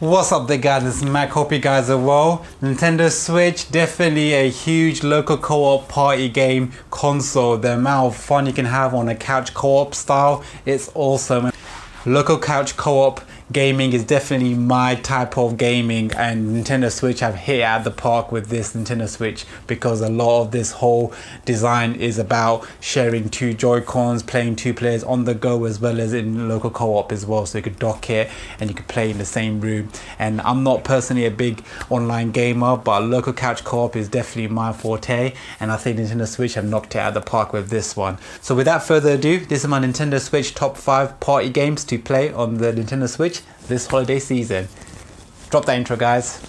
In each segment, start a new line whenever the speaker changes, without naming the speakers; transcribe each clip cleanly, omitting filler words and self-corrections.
What's up there guys, it's Mac, hope you guys are well. Nintendo Switch, definitely a huge local co-op party game console. The amount of fun you can have on a couch co-op style, it's awesome. Local couch co-op gaming is definitely my type of gaming, and Nintendo Switch have hit it at the park with this Nintendo Switch, because a lot of this whole design is about sharing two Joy-Cons, playing two players on the go as well as in local co-op as well, so you could dock it and you could play in the same room. And I'm not personally a big online gamer, but local couch co-op is definitely my forte, and I think Nintendo Switch have knocked it out of the park with this one. So without further ado, this is my Nintendo Switch top 5 party games to play on the Nintendo Switch this holiday season. Drop that intro, guys.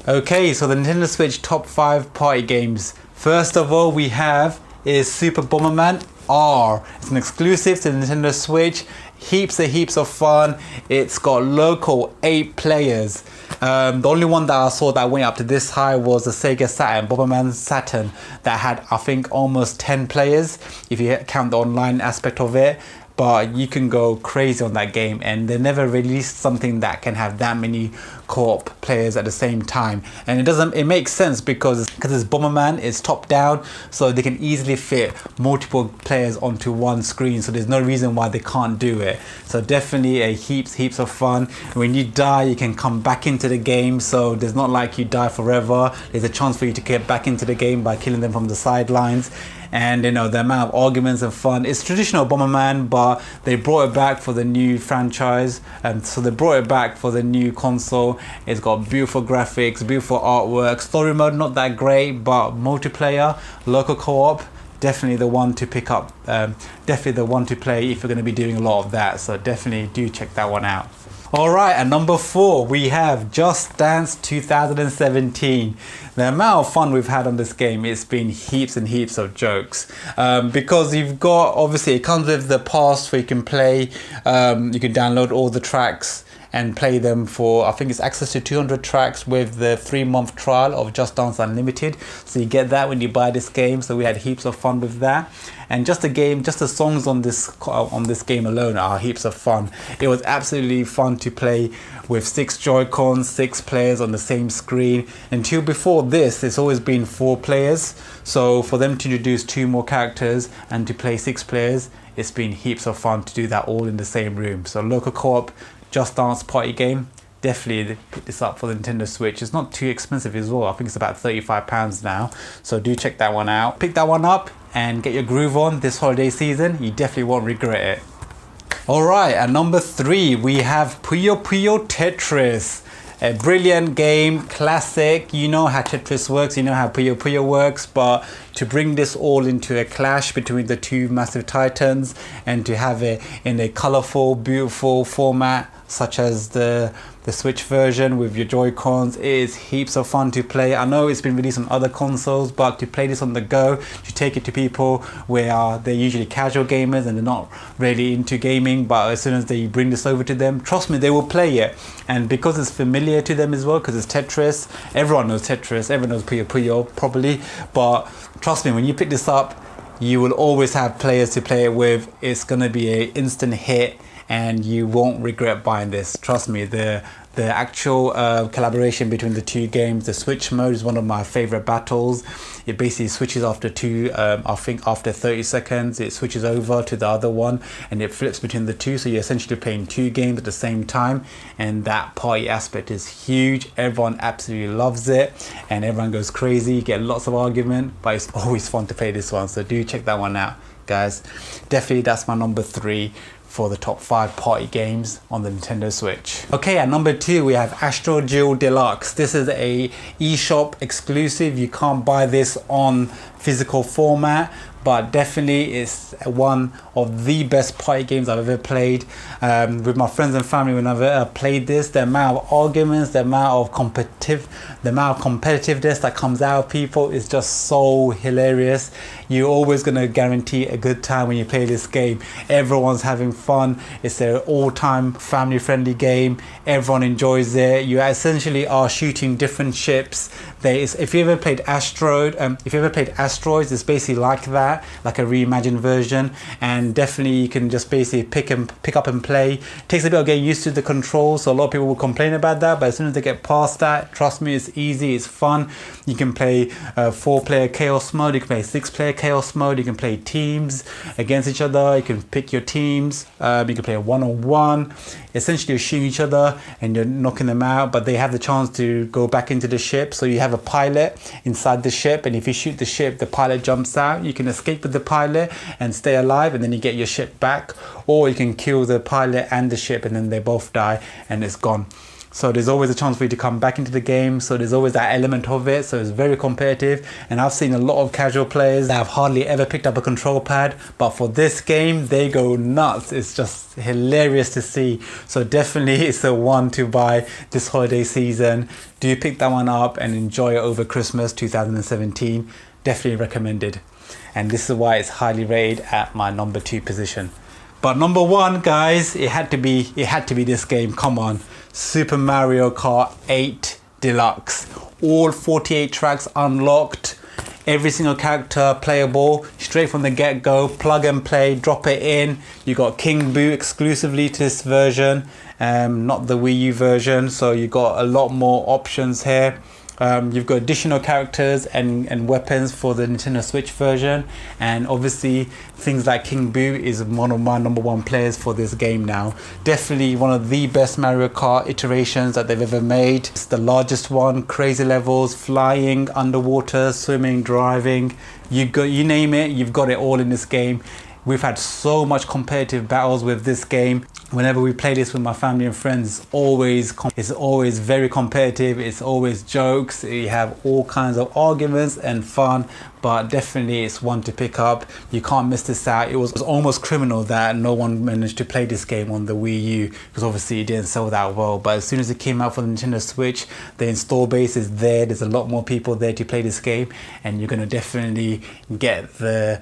Okay, so the Nintendo Switch top 5 party games. First of all, we have is Super Bomberman R. It's an exclusive to the Nintendo Switch. Heaps of fun. It's got local 8 players. The only one that I saw that went up to this high was the Sega Saturn, Bomberman Saturn, that had I think almost 10 players if you count the online aspect of it. But you can go crazy on that game, and they never released something that can have that many co-op players at the same time. And it makes sense because it's Bomberman, it's top down, so they can easily fit multiple players onto one screen, so there's no reason why they can't do it. So definitely a heaps of fun. When you die, you can come back into the game, so there's not like you die forever. There's a chance for you to get back into the game by killing them from the sidelines. And you know, the amount of arguments and fun, it's traditional Bomberman, but they brought it back for the new franchise, and so they brought it back for the new console. It's got beautiful graphics, beautiful artwork. Story mode not that great, but multiplayer, local co-op, definitely the one to pick up, definitely the one to play if you're going to be doing a lot of that, so definitely do check that one out. Alright, at number 4 we have Just Dance 2017. The amount of fun we've had on this game, it's been heaps and heaps of jokes, because you've got, obviously it comes with the pass where you can play, you can download all the tracks and play them for, I think it's access to 200 tracks with the 3-month trial of Just Dance Unlimited. So you get that when you buy this game, so we had heaps of fun with that. And just the songs on this game alone are heaps of fun. It was absolutely fun to play with 6 Joy-Cons, 6 players on the same screen. Until before this, it's always been 4 players. So for them to introduce 2 more characters and to play 6 players, it's been heaps of fun to do that all in the same room. So local co-op, Just Dance party game, definitely pick this up for the Nintendo Switch. It's not too expensive as well. I think it's about £35 now, so do check that one out. Pick that one up and get your groove on this holiday season. You definitely won't regret it. Alright, at number 3 we have Puyo Puyo Tetris. A brilliant game, classic. You know how Tetris works, you know how Puyo Puyo works, but to bring this all into a clash between the two massive titans and to have it in a colorful, beautiful format such as the Switch version with your Joy-Cons, it is heaps of fun to play. I know it's been released on other consoles, but to play this on the go, to take it to people where they're usually casual gamers and they're not really into gaming, but as soon as they bring this over to them, trust me, they will play it. And because it's familiar to them as well, because it's Tetris, everyone knows Tetris, everyone knows Puyo Puyo probably, but trust me, when you pick this up, you will always have players to play it with. It's going to be an instant hit and you won't regret buying this. Trust me, the actual collaboration between the two games, the switch mode is one of my favorite battles. It basically switches after I think after 30 seconds, it switches over to the other one and it flips between the two. So you're essentially playing 2 games at the same time. And that party aspect is huge. Everyone absolutely loves it and everyone goes crazy. You get lots of argument, but it's always fun to play this one. So do check that one out, guys. Definitely that's my number 3 for the top 5 party games on the Nintendo Switch. Okay, at number 2 we have Astro Geo Deluxe. This is a eShop exclusive. You can't buy this on physical format, but definitely it's one of the best party games I've ever played. With my friends and family, whenever I played this, the amount of arguments, the amount of competitiveness that comes out of people is just so hilarious. You're always going to guarantee a good time when you play this game. Everyone's having fun. It's an all-time family-friendly game. Everyone enjoys it. You essentially are shooting different ships. If you ever played Asteroids, it's basically like that, like a reimagined version. And definitely you can just basically pick up and play. It takes a bit of getting used to the controls, so a lot of people will complain about that, but as soon as they get past that, trust me, it's easy, it's fun. You can play 4-player chaos mode, you can play 6-player chaos mode, you can play teams against each other, you can pick your teams, you can play a one-on-one. Essentially you're shooting each other and you're knocking them out, but they have the chance to go back into the ship. So you have a pilot inside the ship, and if you shoot the ship, the pilot jumps out. You can escape with the pilot and stay alive, and then you get your ship back, or you can kill the pilot and the ship and then they both die and it's gone. So there's always a chance for you to come back into the game, so there's always that element of it, so it's very competitive. And I've seen a lot of casual players that have hardly ever picked up a control pad, but for this game they go nuts. It's just hilarious to see. So definitely it's the one to buy this holiday season. Do pick that one up and enjoy it over Christmas 2017. Definitely recommended, and this is why it's highly rated at my number 2 position. But number 1, guys, it had to be this game. Come on, Super Mario Kart 8 Deluxe. All 48 tracks unlocked, every single character playable straight from the get-go. Plug and play, drop it in. You got King Boo exclusively to this version, not the Wii U version, so you got a lot more options here. You've got additional characters and weapons for the Nintendo Switch version, and obviously things like King Boo is one of my number 1 players for this game now. Definitely one of the best Mario Kart iterations that they've ever made. It's the largest one, crazy levels, flying, underwater, swimming, driving, you name it, you've got it all in this game. We've had so much competitive battles with this game. Whenever we play this with my family and friends, it's always very competitive. It's always jokes. You have all kinds of arguments and fun, but definitely it's one to pick up. You can't miss this out. It was almost criminal that no one managed to play this game on the Wii U, because obviously it didn't sell that well. But as soon as it came out for the Nintendo Switch, the install base is there. There's a lot more people there to play this game, and you're going to definitely get the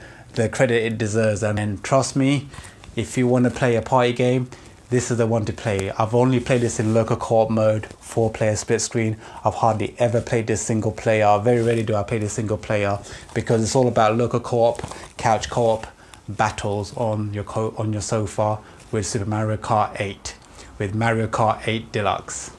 credit it deserves. And trust me, if you want to play a party game, this is the one to play. I've only played this in local co-op mode, 4-player split screen. I've hardly ever played this single player. Very rarely do I play this single player, because it's all about local co-op, couch co-op battles on your sofa with Super Mario Kart 8, with Mario Kart 8 Deluxe.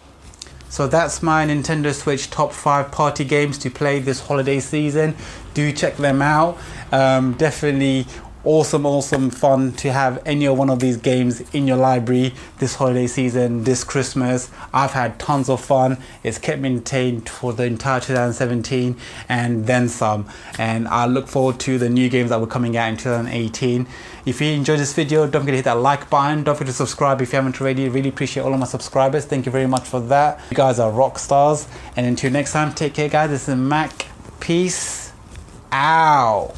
So that's my Nintendo Switch top 5 party games to play this holiday season. Do check them out. Definitely awesome fun to have any one of these games in your library this holiday season, this Christmas. I've had tons of fun. It's kept me entertained for the entire 2017 and then some, and I look forward to the new games that were coming out in 2018. If you enjoyed this video, don't forget to hit that like button. Don't forget to subscribe if you haven't already. Really appreciate all of my subscribers. Thank you very much for that. You guys are rock stars, and until next time, take care guys. This is Mac. Peace out.